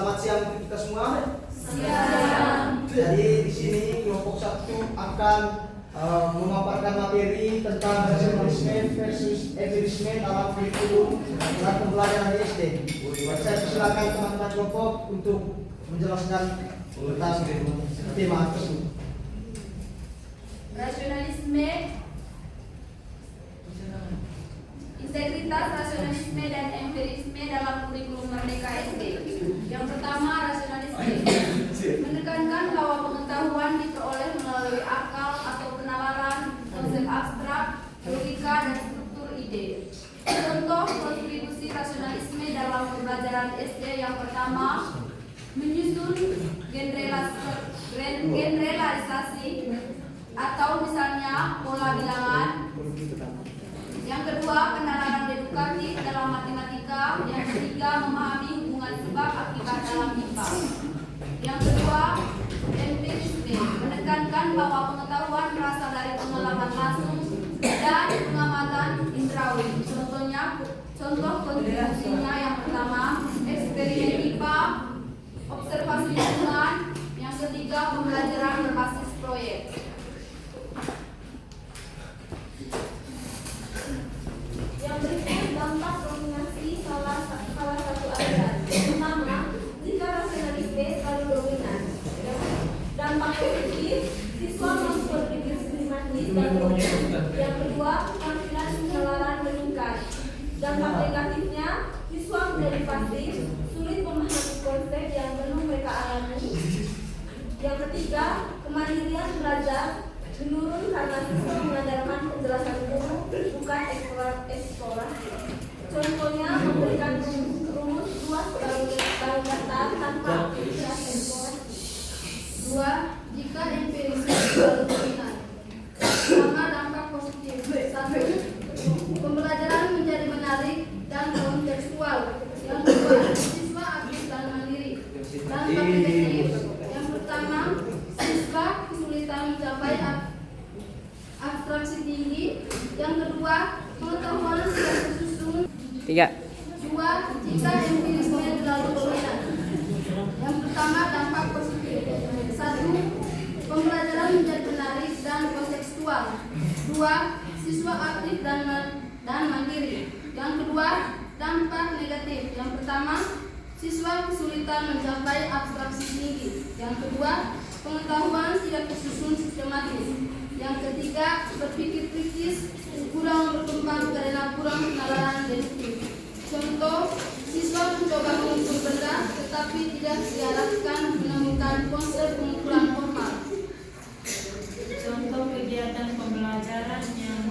Selamat siang kita semua. Siang. Jadi di sini kelompok 1 akan memaparkan materi tentang rasionalisme versus empirisme dalam kurikulum dan pembelajaran di SD. Saya persilakan teman-teman kelompok untuk menjelaskan tentang tema tersebut. Rasionalisme, integritas, rasionalisme dan empirisme dalam kurikulum Merdeka SD. Yang pertama, rasionalisme menekankan bahwa pengetahuan diperoleh melalui akal atau penalaran, konsep abstrak, logika dan struktur ide. Contoh kontribusi rasionalisme dalam pembelajaran SD yang pertama, menyusun generalisasi atau misalnya pola bilangan. Yang kedua, penalaran deduktif dalam matematika. Yang ketiga, memahami hubungan sebab akibat dalam IPA. Yang kedua, empirisme menekankan bahwa pengetahuan berasal dari pengalaman langsung dan pengamatan indrawi. Contoh kontribusinya yang pertama, eksperimen IPA, observasi lingkungan. Yang ketiga, pembelajaran berbasis proyek. Yang berikut dampak dominasi salah satu aliran. Pertama, jika rasionalisme terlalu dominan. Dampak positif, siswa mampu berpikir sistematis dan logis. Yang kedua, keterampilan penalaran meningkat. Dampak negatifnya, siswa menjadi pasif, sulit memahami konsep yang belum mereka alami. Yang ketiga, kemandirian belajar menurun karena siswa mengandalkan penjelasan guru bukan eksplorasi. Contohnya memberikan rumus luas baru datar tanpa aktivitas eksplorasi. 2. Jika empirisme terlalu dominan. Pertama, dampak positif. 1. Pembelajaran menjadi menarik dan kontekstual. Yang kedua, siswa aktif dan mandiri. Dampak negatif. Yang pertama, siswa kesulitan mencapai abstraksi tinggi. Yang kedua, pengetahuan tidak tersusun. 3. 2. Jika empirisme terlalu dominan. Yang pertama, dampak positif. 1. Pembelajaran menjadi menarik dan kontekstual. 2. Siswa aktif dan mandiri. Yang kedua, dampak negatif. Yang pertama, siswa kesulitan mencapai abstraksi tinggi. Yang kedua, pengetahuan tidak tersusun sistematis. Yang ketiga, berpikir kritis kurang berkembang karena kurang penalaran deduktif. Contoh, siswa mencoba mengukur benda tetapi tidak diarahkan menemukan konsep pengukuran formal. Contoh kegiatan pembelajaran yang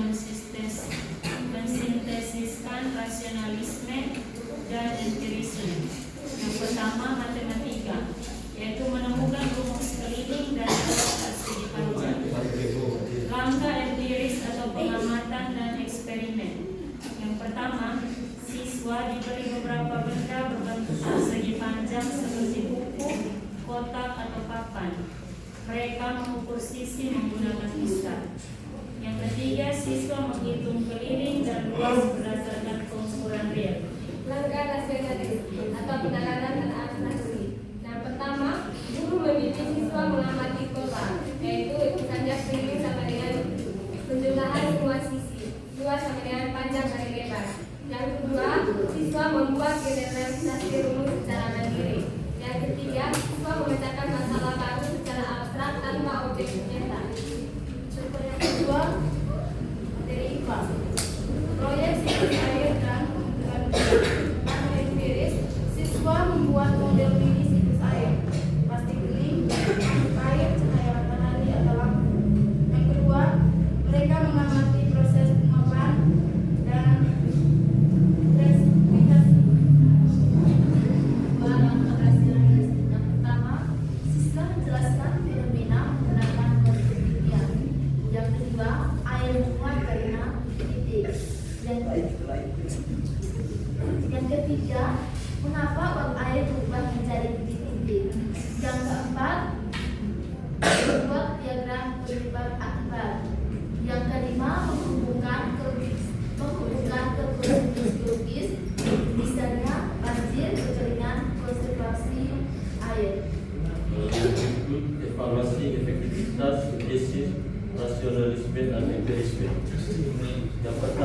mensintesiskan rasionalisme dan empirisme. Yang pertama, matematika, yaitu menemukan rumus keliling dan pola segi panjang. Langkah empiris atau pengamatan dan eksperimen. Yang pertama, siswa diberi beberapa benda berbentuk persegi panjang seperti buku, kotak atau papan. Mereka mengukur sisi menggunakan piska. Yang ketiga, siswa menghitung keliling dan luas berdasarkan pengukuran real. Langkah rasionalis atau penalaran dan abstraksi. Yang pertama, guru membimbing siswa mengamati kota, yaitu hitungan jarak keliling sama dengan penjumlahan semua sisi, luas sama dengan panjang dan lebar. Yang kedua, siswa membuat generalisasi rumus secara mandiri. Yang ketiga, siswa memecahkan masalah baru secara abstrak tanpa objek nyata. Contoh yang kedua, materi IPA. Proyek siswa dan empiris, siswa membuat model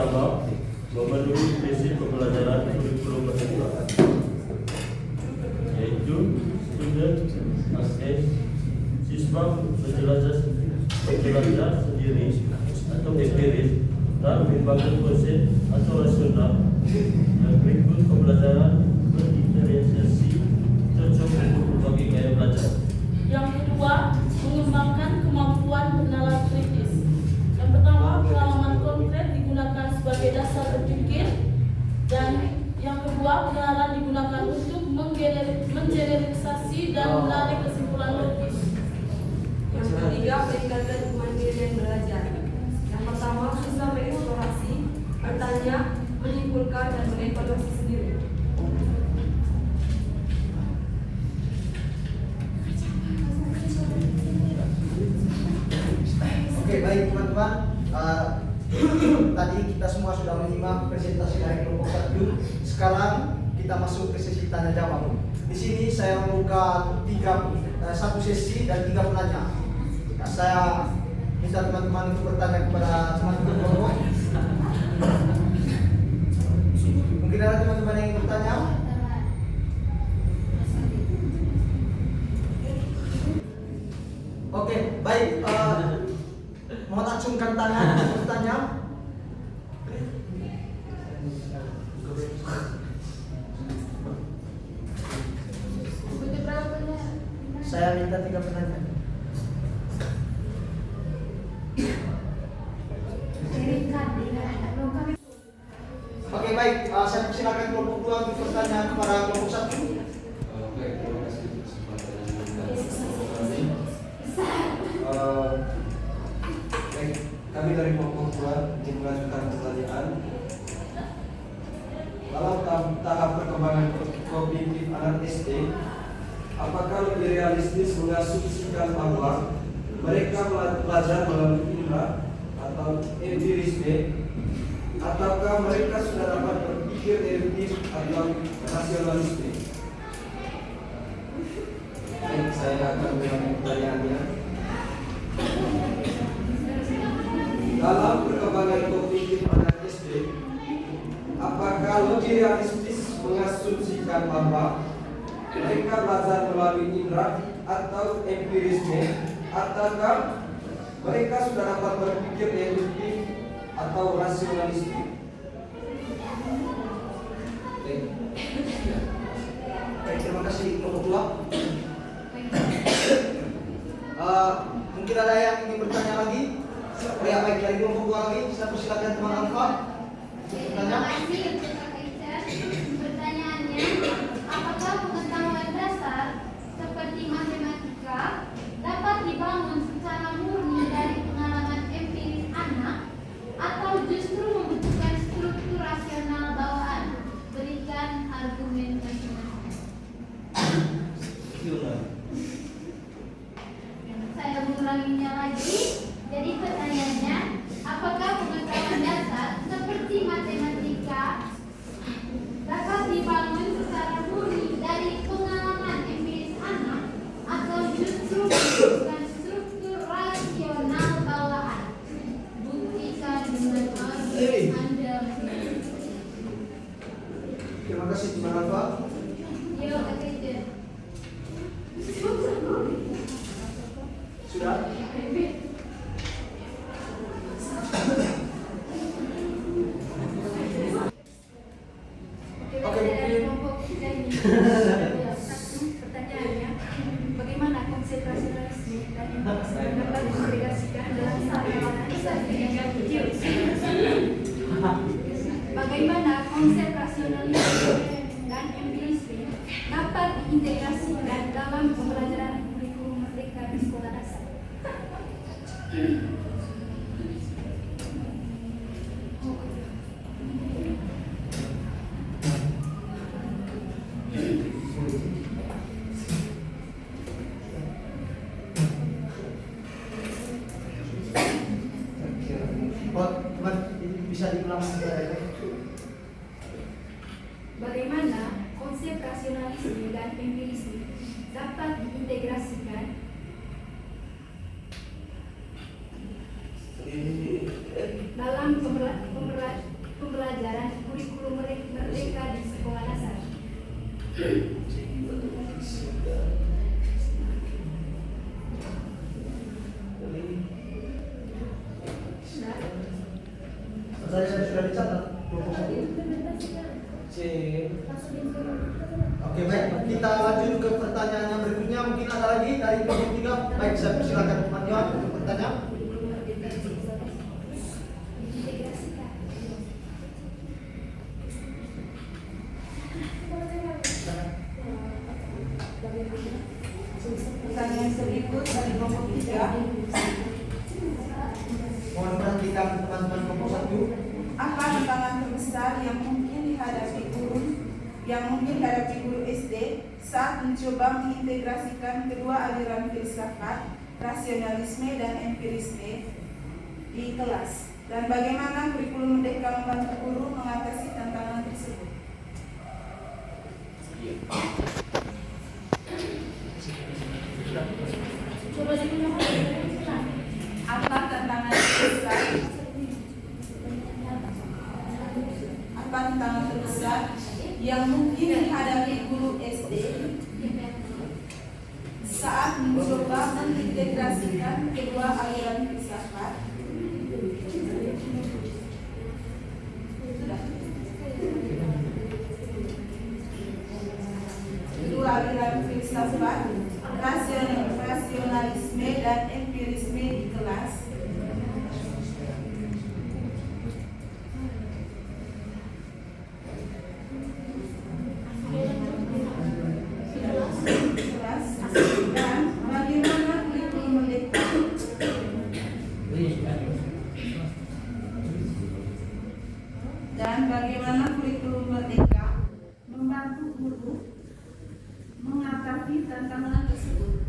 pertama, memenuhi prinsip pembelajaran kurikulum merdeka, yaitu student as siswa menjelajah sendiri atau empiris dan membangun konsep atau rasional yang berikut pembelajaran berinteresiasi cocok untuk berbagai gaya belajar. Yang kedua, mengembangkan kemampuan bernalar kritis. Yang pertama, pengalaman konkret digunakan sebagai dasar berpikir, dan yang kedua, pengenalan digunakan untuk menggeneralisasi dan menarik kesimpulan logis. Yang ketiga, meningkatkan kemandirian belajar. Yang pertama, bisa mengeksplorasi, bertanya, menyimpulkan, dan mengevaluasi sendiri. Oke, baik teman-teman. Tadi kita semua sudah menyimak presentasi dari kelompok 1. Sekarang kita masuk ke sesi tanya jawab. Di sini saya membuka satu sesi dan 3 penanya. Nah, saya minta teman-teman untuk bertanya kepada teman-teman kelompok. Mungkin ada teman-teman yang ingin bertanya? Oke, baik. Mohon acungkan tangan untuk bertanya. Saya minta 3 penanya. Oke, baik. Saya persilakan kelompok 2 untuk bertanya kepada kelompok 1. Baik, terima kasih atas kesempatan yang baik, kami dari kelompok 2 ingin mengajukan pertanyaan. Dalam tahap perkembangan kognitif anak SD, apakah lebih realistis mengasumsikan bahwa mereka belajar melalui indera atau empirisme, ataukah mereka sudah dapat berpikir deduktif atau rasionalisme? Baik, saya akan mengulangi pertanyaannya. Dalam perkembangan kognitif anak SD, apakah lebih realistis mengasumsikan bahwa mereka belajar melalui indera atau empirisme, ataukah mereka sudah dapat berpikir deduktif atau rasionalisme? Baik, terima kasih kelompok 2. Mungkin ada yang ingin bertanya lagi? Ya, baik, dari kelompok 2 lagi. Saya persilakan teman Alfa. Terima kasih untuk Kak Ica. Pertanyaannya, apakah pengetahuan dasar seperti matematika dapat dibangun secara murni dari pengalaman empiris anak, atau justru membutuhkan struktur rasional bawaan? Berikan argumen masing-masing. Saya mengulanginya lagi. Jadi pertanyaannya, apakah pengetahuan dasar seperti matematika dapat dibangun secara murni dari pengalaman empiris anak, atau justru membutuhkan struktur rasional bawaan? Buktikan dengan argumen Anda. Terima kasih teman Alfa. Yuk, Kak. Sudah? Oke, Pertanyaannya, bagaimana konsep rasionalisme dan empirisme dapat diintegrasikan dalam Bagaimana konsep rasionalisme dan empirisme dapat diintegrasikan dalam pembelajaran kurikulum merdeka di sekolah dasar? Teman, ini bisa diulang sebentar. Bagaimana konsep rasionalisme dan empirisme dapat diintegrasikan dalam Baik, saya persilakan Pak Johan untuk bertanya. Pertanyaan berikut dari kelompok 3. Mohon perhatikan teman-teman kelompok 1. Apa tantangan terbesar yang mungkin dihadapi guru SD saat mencoba mengintegrasikan kedua aliran filsafat, rasionalisme dan empirisme di kelas? Dan bagaimana kurikulum Merdeka membantu guru mengatasi tantangan tersebut? Coba diulang. Apa tantangan terbesar? Apa tantangan terbesar yang mungkin dihadapi guru SD saat mencoba mengintegrasikan kedua aliran filsafat, rasionalisme dan empirisme di kelas? Dan bagaimana kurikulum Merdeka membantu guru mengatasi tantangan tersebut?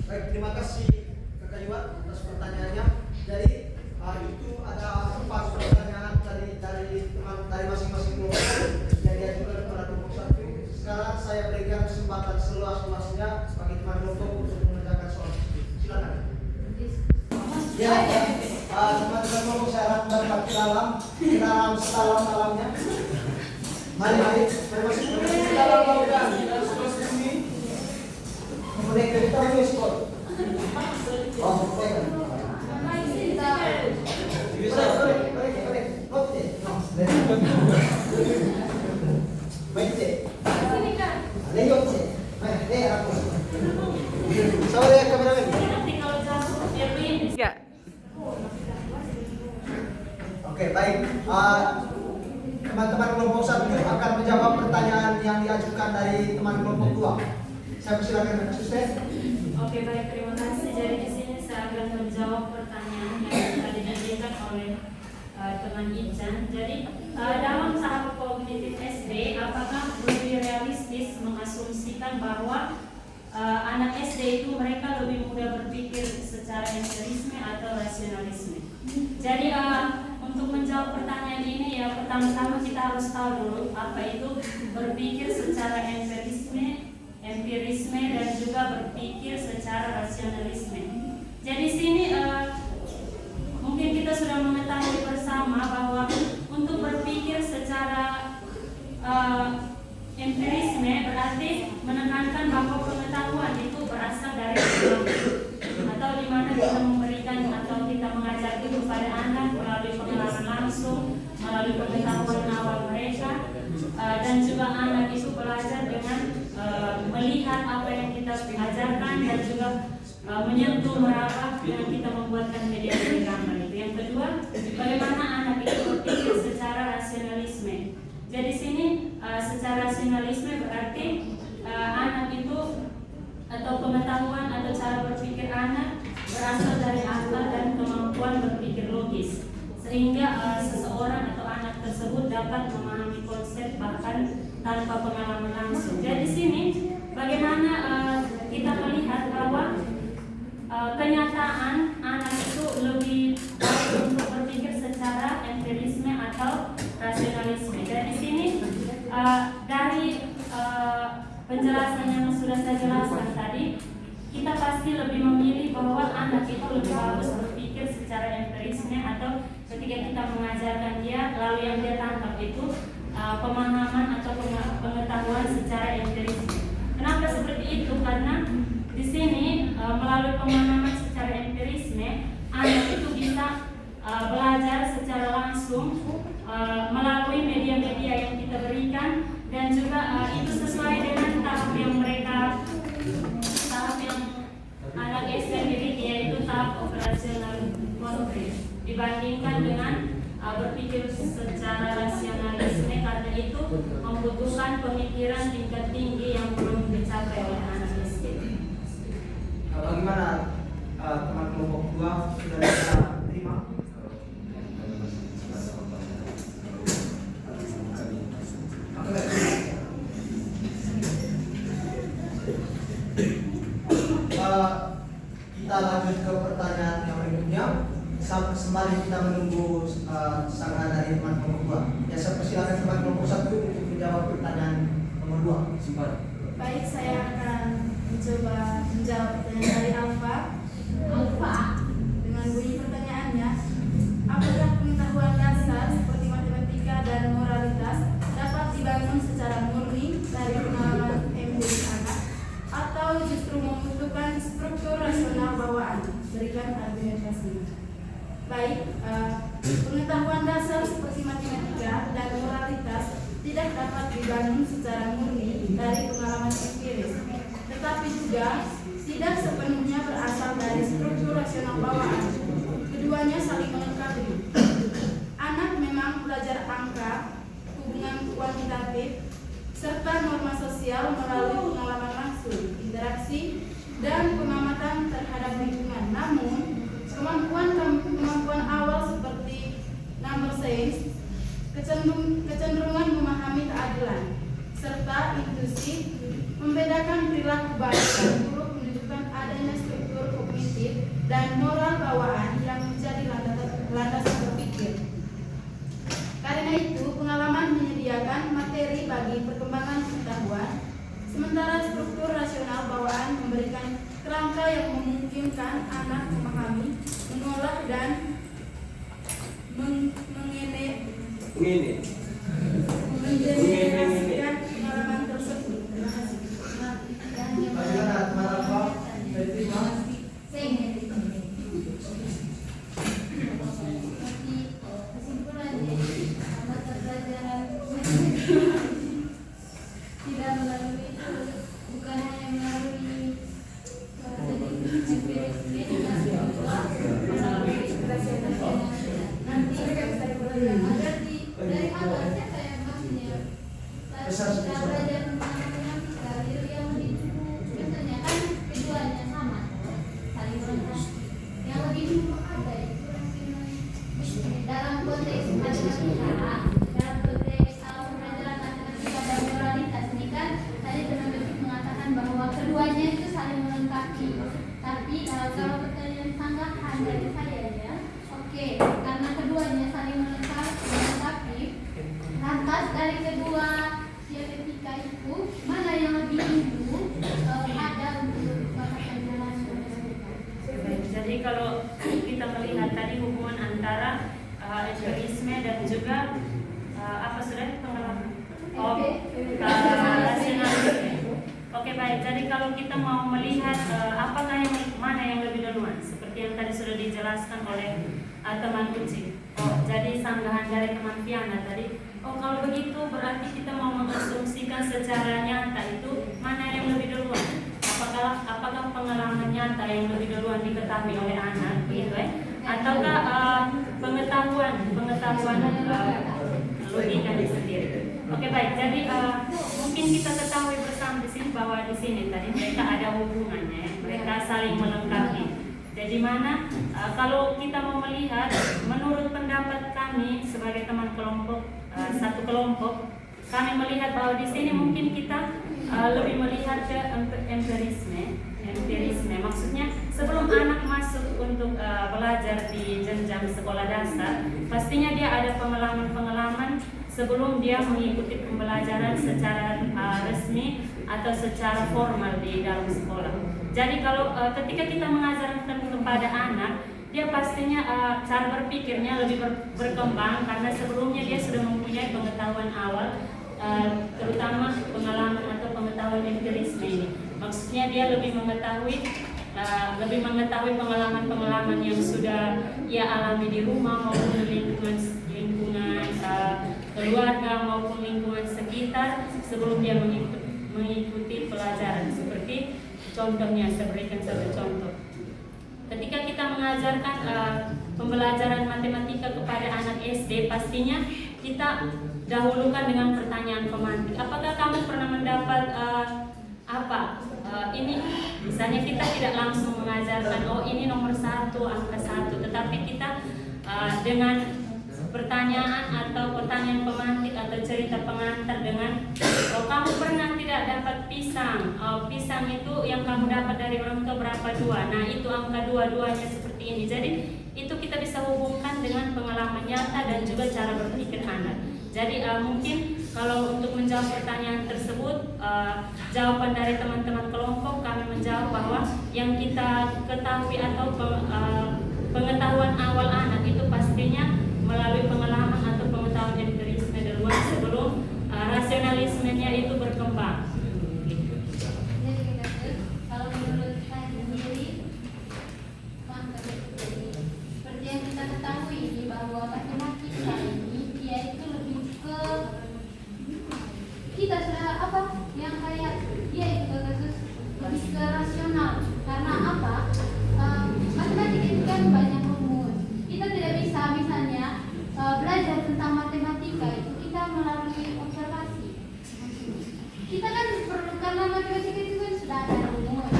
Baik, terima kasih Kakak Yuan atas pertanyaannya. Jadi itu ada 4 pertanyaan dari masing-masing kelompok yang diajukan kepada kelompok 1. Sekarang saya berikan kesempatan seluas-luasnya bagi teman kelompok untuk mengerjakan soal tersebut. Silakan. Ya, teman-teman kelompok saya harap dapat ke dalam sedalam-dalamnya. Mari masuk ke dalam lautan. Kemudian kita respon. Oh, baik. Bisa, baik. Oke. Baik. Lewat sih. Aku. Sorry kameramen. Ya. Oke, baik. Teman-teman kelompok 1 akan menjawab pertanyaan yang diajukan dari teman kelompok 2. Saya persilakan asisten. Oke, baik, terima kasih. Jadi di sini saya akan menjawab pertanyaan yang tadi diajukan oleh teman Ican. Jadi dalam tahap kognitif SD, apakah lebih realistis mengasumsikan bahwa anak SD itu mereka lebih mudah berpikir secara empirisme atau rasionalisme? Jadi untuk menjawab pertanyaan ini ya pertama-tama kita harus tahu dulu apa itu berpikir secara empirisme dan juga berpikir secara rasionalisme. Jadi sini mungkin kita sudah mengetahui bersama bahwa untuk berpikir secara empirisme berarti menekankan bahwa pengetahuan itu berasal dari atau di mana kita memberikan atau kita mengajar itu kepada anak melalui pengalaman langsung, melalui pengetahuan awal mereka, dan juga anak itu belajar dengan melihat apa yang kita ajarkan dan juga menyentuh meraba dengan kita membuatkan media gambar itu. Yang kedua, bagaimana anak itu berpikir secara rasionalisme. Jadi sini secara rasionalisme berarti anak itu atau pengetahuan atau cara berpikir anak berasal dari akal dan kemampuan berpikir logis, sehingga seseorang atau anak tersebut dapat memahami konsep bahkan tanpa pengalaman langsung. Jadi sini bagaimana kita melihat bahwa kenyataan anak itu lebih baik untuk berpikir secara empirisme atau rasionalisme. Dari sini dari penjelasan yang sudah saya jelaskan tadi, kita pasti lebih memilih bahwa anak itu lebih bagus berpikir secara empirisme atau ketika kita mengajarkan dia lalu yang dia tangkap itu pemahaman atau pengetahuan secara empirisme. Kenapa seperti itu? Karena di sini melalui pemahaman secara empirisme, anak itu bisa belajar secara langsung melalui media-media yang kita berikan, dan juga itu sesuai dengan tahap yang anak SD miliki, yaitu tahap operasional konkret dibandingkan dengan berpikir secara rasionalisme, karena itu membutuhkan pemikiran tingkat tinggi yang belum dicapai oleh anak SD. Bagaimana teman kelompok 2 sudah bisa terima? Kita lanjut ke pertanyaan yang berikutnya. Sembari kita menunggu sangat dari teman kelompok 2. Ya, saya persilakan teman kelompok 1 untuk menjawab pertanyaan nomor 2. Sembari. Baik, saya akan mencoba menjawab pertanyaan dari Alfa dengan bunyi pertanyaannya: apakah pengetahuan dasar seperti matematika dan moralitas dapat dibangun secara murni dari pengalaman empiris anak, atau justru membutuhkan struktur rasional bawaan? Berikan argumentasi. Baik, pengetahuan dasar seperti matematika dan moralitas tidak dapat dibangun secara murni dari pengalaman empiris, tetapi juga tidak sepenuhnya berasal dari struktur rasional bawaan. Keduanya saling melengkapi. Anak memang belajar angka, hubungan kuantitatif, serta norma sosial melalui pengalaman langsung, interaksi, dan pengamatan terhadap lingkungan. Namun, kemampuan awal seperti number sense, kecenderungan memahami keadilan, serta intuisi, membedakan perilaku baik dan buruk, menunjukkan adanya struktur kognitif dan moral bawaan yang menjadi landasan berpikir. Karena itu, pengalaman menyediakan materi bagi perkembangan pengetahuan, sementara struktur rasional bawaan memberikan kerangka yang memungkinkan anak memahami, mengolah, dan mengenerasikan pengalaman tersebut. Terima kasih. Bagaimana teman Alfa? Sudah diterima? Tidak melalui itu, bukan hanya melalui empirisme, juga melalui nanti dari awal siapa yang maksudnya kita belajar tentang matematika yang dulu biasanya kan keduanya sama, saling melengkapi. Yang lebih dulu ada itu dalam konteks matematika, dalam konteks pembelajaran matematika dan moralitas ini kan tadi teman mengatakan bahwa keduanya itu saling melengkapi. Tapi kalau pertanyaan tanggapan dari saya ya, oke, karena keduanya saling melengkapi, lantas dari kedua dialektika itu mana yang lebih dulu ada untuk melakukan jalan matematika? Jadi kalau kita melihat tadi hubungan antara empirisme dan juga apa sudah pengalaman rasionalisme. Oke, baik. Jadi kalau kita mau melihat apakah mana yang lebih duluan, seperti yang tadi sudah dijelaskan oleh teman Uci. Jadi sanggahan dari teman Fiana tadi. Kalau begitu berarti kita mau mengasumsikan secara nyata itu mana yang lebih duluan? Apakah pengalaman nyata yang lebih duluan diketahui oleh anak, begitu ya? Ataukah pengetahuan logikanya sendiri? Oke, baik. Jadi mungkin kita ketahui bersama di sini bahwa di sini tadi mereka ada hubungannya, ya. Mereka saling melengkapi. Jadi mana kalau kita mau melihat, menurut pendapat kami sebagai teman kelompok satu kelompok, kami melihat bahwa di sini mungkin kita lebih melihat ke empirisme. Maksudnya sebelum anak masuk untuk belajar di jenjang sekolah dasar, pastinya dia ada pengalaman sebelum dia mengikuti pembelajaran secara resmi atau secara formal di dalam sekolah. Jadi kalau ketika kita mengajarkan kepada anak, dia pastinya cara berpikirnya lebih berkembang karena sebelumnya dia sudah mempunyai pengetahuan awal, terutama pengalaman atau pengetahuan empirisme ini. Maksudnya dia lebih mengetahui lebih mengetahui pengalaman-pengalaman yang sudah ia alami di rumah maupun lingkungan keluarga maupun lingkungan sekitar sebelum dia mengikuti pelajaran. Seperti contohnya, saya berikan satu contoh. Ketika kita mengajarkan pembelajaran matematika kepada anak SD, pastinya kita dahulukan dengan pertanyaan pemantik. Apakah kamu pernah mendapat ini? Misalnya kita tidak langsung mengajarkan, oh ini nomor 1, angka 1, tetapi kita dengan pertanyaan atau pertanyaan pemantik atau cerita pengantar dengan, oh kamu pernah tidak dapat pisang? Pisang itu yang kamu dapat dari orang tua berapa? 2. Nah itu angka 2-2-nya seperti ini. Jadi itu kita bisa hubungkan dengan pengalaman nyata dan juga cara berpikir anak. Jadi mungkin kalau untuk menjawab pertanyaan tersebut, jawaban dari teman-teman kelompok kami menjawab bahwa yang kita ketahui atau pengetahuan awal anak itu pastinya melalui pengalaman atau pengetahuan empirisme duluan sebelum rasionalismenya itu berkembang. Jadi kalau menurut saya sendiri, seperti yang kita ketahui bahwa matematika ini dia itu lebih ke kita sudah yang kayak dia itu lebih ke rasional. Karena matematika itu kan banyak rumus. Kita tidak bisa misalnya belajar tentang matematika itu kita melalui observasi. Kita kan perlu, karena matematika itu kan sudah ada rumus.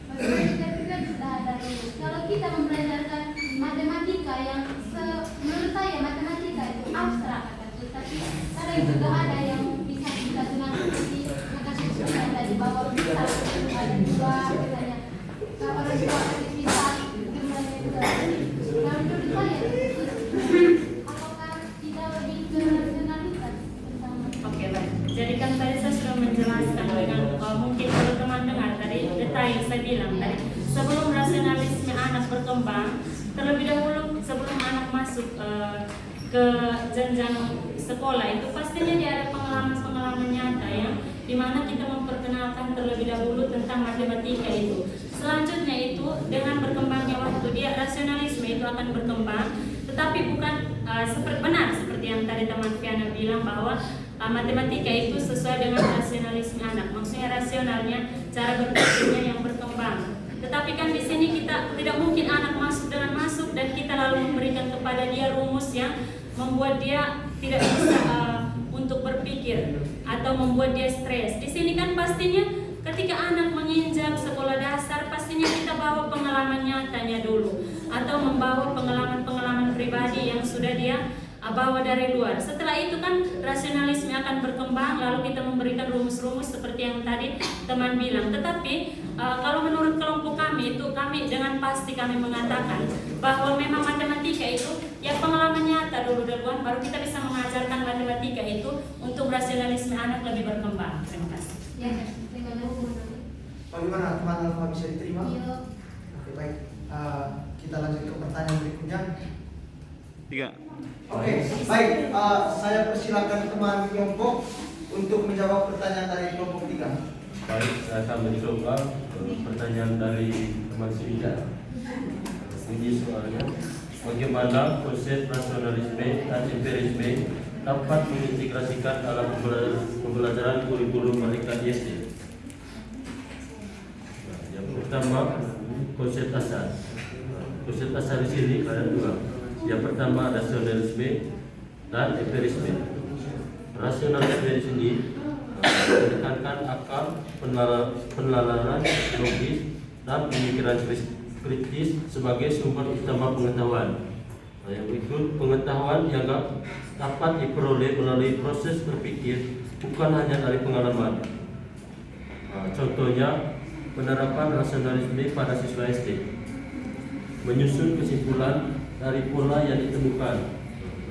Matematika itu kan sudah ada rumus. Kalau kita membelajarkan matematika yang menurut saya matematika itu abstrak, tapi kadang juga ada yang bisa kita dengan seperti kasus yang tadi bahwa bisa ada 2 misalnya. Kalau ada 2 aktivitas jumlahnya juga. Nah menurut saya apakah tidak lebih ke rasionalitas tentang Oke, baik. Jadi kan tadi saya sudah menjelaskan dengan mungkin teman-teman dengar tadi detail saya bilang tadi sebelum rasionalisme anak berkembang, terlebih dahulu sebelum anak masuk ke jenjang sekolah itu pastinya dia ada pengalaman-pengalaman nyata yang dimana kita memperkenalkan terlebih dahulu tentang matematika itu. Selanjutnya itu dengan berkembangnya waktu dia rasionalisme itu akan berkembang, tetapi bukan seperti yang tadi teman Fiana bilang bahwa matematika itu sesuai dengan rasionalisme anak. Maksudnya rasionalnya, cara berpikirnya yang berkembang. Tetapi kan di sini kita tidak mungkin anak masuk dan kita lalu memberikan kepada dia rumus yang membuat dia tidak bisa untuk berpikir atau membuat dia stres. Di sini kan pastinya ketika anak menginjak sekolah dasar pastinya kita bawa pengalaman nyatanya dulu atau membawa pengalaman-pengalaman pribadi yang sudah dia bawa dari luar. Setelah itu kan rasionalisme akan berkembang, lalu kita memberikan rumus-rumus seperti yang tadi teman bilang. Tetapi kalau menurut kelompok kami itu kami dengan pasti kami mengatakan bahwa memang matematika itu ya pengalaman nyata duluan, baru kita bisa mengajarkan matematika itu untuk rasionalisme anak lebih berkembang. Terima kasih. ya terima kasih. Bagaimana teman Alfa bisa diterima? Iya. Oke, baik. Kita lanjut ke pertanyaan berikutnya. 3. Oke, baik. Saya persilakan teman kelompok untuk menjawab pertanyaan dari kelompok 3. Baik, saya akan mencoba pertanyaan dari teman Sivida. Ini soalnya, bagaimana konsep rasionalisme dan empirisme dapat mengintegrasikan dalam pembelajaran kurikulum Merdeka SD? Yang pertama, konsep dasar. Konsep dasar di sini ada 2. Yang pertama rasionalisme dan empirisme. Rasionalisme di sini menekankan akal, penalaran logis dan pemikiran kritis sebagai sumber utama pengetahuan. Yang berikut pengetahuan yang dapat diperoleh melalui proses berpikir, bukan hanya dari pengalaman. Contohnya penerapan rasionalisme pada siswa SD, menyusun kesimpulan dari pola yang ditemukan.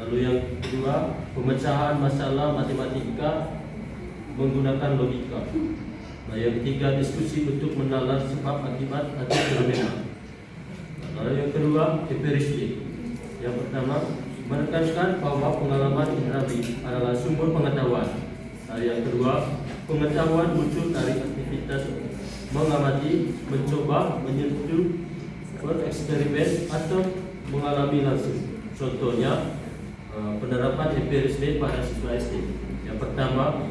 Lalu yang kedua, pemecahan masalah matematika menggunakan logika. Nah, yang ketiga, diskusi untuk menalar sebab akibat atau fenomena. Lalu yang kedua, empirisme. Yang pertama, menekankan bahwa pengalaman indrawi adalah sumber pengetahuan. Yang kedua, pengetahuan muncul dari aktivitas mengamati, mencoba, menyentuh, bereksperimen atau mengalami langsung. Contohnya penerapan empirisme pada siswa SD. Yang pertama,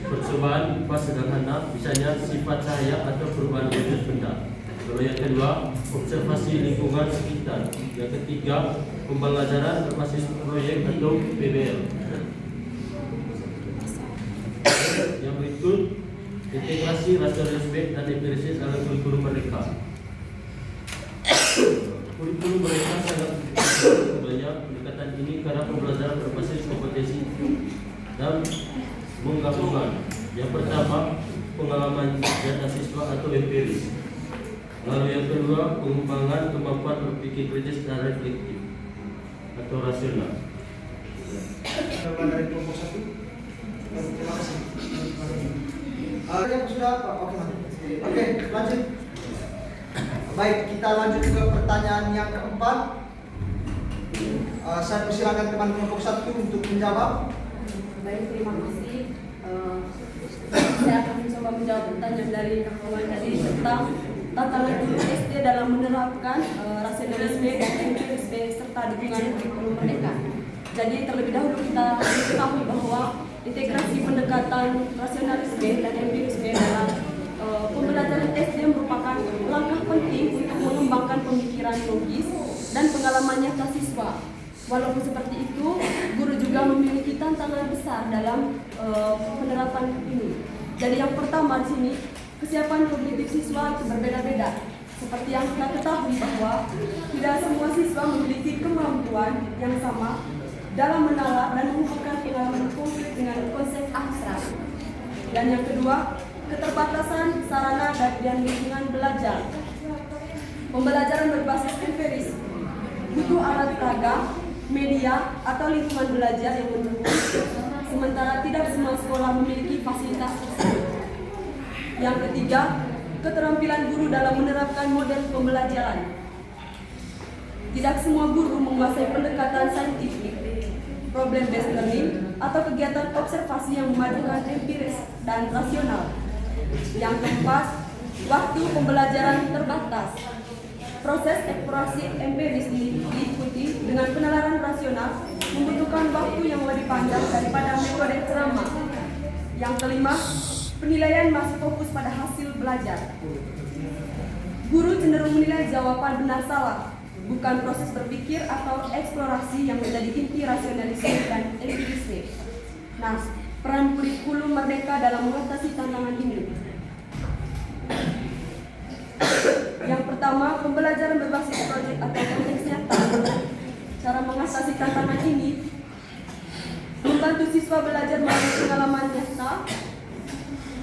percobaan upah sederhana, misalnya sifat cahaya atau perubahan wujud benda. Lalu yang kedua, observasi lingkungan sekitar. Yang ketiga, pembelajaran berbasis proyek atau PBL. Yang berikut, integrasi rasionalisme dan empirisme dalam kurikulum mereka. Kurikulum mereka sangat banyak pendekatan ini karena pembelajaran berbasis kompetensi dan menggabungkan. Yang pertama, pengalaman nyata siswa atau empiris. Lalu yang kedua, pengembangan kemampuan berpikir kritis dan reflektif atau rasional. Dari kelompok 1. Terima kasih. Yang sudah apa? Oke, lanjut. Baik, kita lanjut ke pertanyaan yang keempat. Saya persilakan teman kelompok 1 untuk menjawab. Baik, terima kasih. Saya akan mencoba menjawab pertanyaan dari kawan tadi tentang tantangan guru SD dalam menerapkan rasionalisme dan empirisme serta dukungan kurikulum merdeka. Jadi terlebih dahulu kita ketahui bahwa integrasi pendekatan rasionalisme dan empirisme dalam pembelajaran SD merupakan langkah penting untuk mengembangkan pemikiran logis dan pengalaman nyata siswa. Walaupun seperti itu, guru juga memiliki tantangan besar dalam penerapan ini. Jadi yang pertama di sini, kesiapan kognitif siswa itu berbeda-beda. Seperti yang kita ketahui bahwa tidak semua siswa memiliki kemampuan yang sama dalam menalar dan mengumpulkan pengalaman konkret dengan konsep abstrak. Dan yang kedua, keterbatasan sarana dan lingkungan belajar. Pembelajaran berbasis empiris butuh alat peraga, media, atau lingkungan belajar yang mendukung, sementara tidak semua sekolah memiliki fasilitas tersebut. Yang ketiga, keterampilan guru dalam menerapkan model pembelajaran. Tidak semua guru menguasai pendekatan saintifik, problem-based learning, atau kegiatan observasi yang memadukan empiris dan rasional. Yang keempat, waktu pembelajaran terbatas. Proses eksplorasi empiris diikuti dengan penalaran rasional membutuhkan waktu yang lebih panjang daripada metode ceramah. Yang kelima, penilaian masih fokus pada hasil belajar. Guru cenderung menilai jawaban benar salah, bukan proses berpikir atau eksplorasi yang menjadi inti rasionalisme dan empirisme. Nah, peran kurikulum merdeka dalam mengatasi tantangan ini. Yang pertama, pembelajaran berbasis proyek atau konteks nyata. Cara mengatasi tantangan ini membantu siswa belajar melalui pengalaman nyata.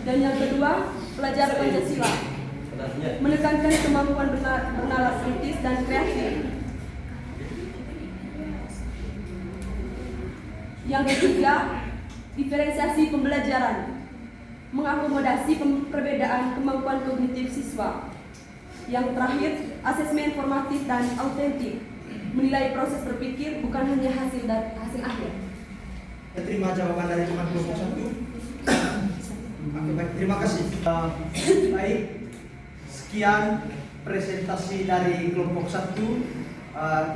Dan yang kedua, belajar Pancasila, menekankan kemampuan bernalar kritis dan kreatif. Yang ketiga, diferensiasi pembelajaran, mengakomodasi perbedaan kemampuan kognitif siswa. Yang terakhir, asesmen formatif dan autentik, menilai proses berpikir bukan hanya hasil akhir. Terima jawaban dari teman kelompok 1. Oke, baik, terima kasih. Baik, sekian presentasi dari kelompok 1.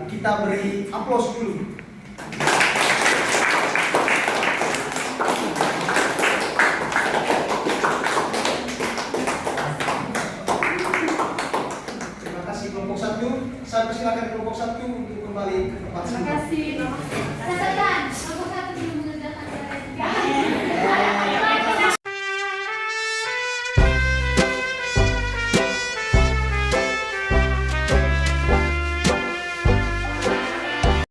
Kita beri aplaus dulu. Terima kasih kelompok 1. Saya persilakan kelompok 1 untuk kembali ke tempat. Terima kasih.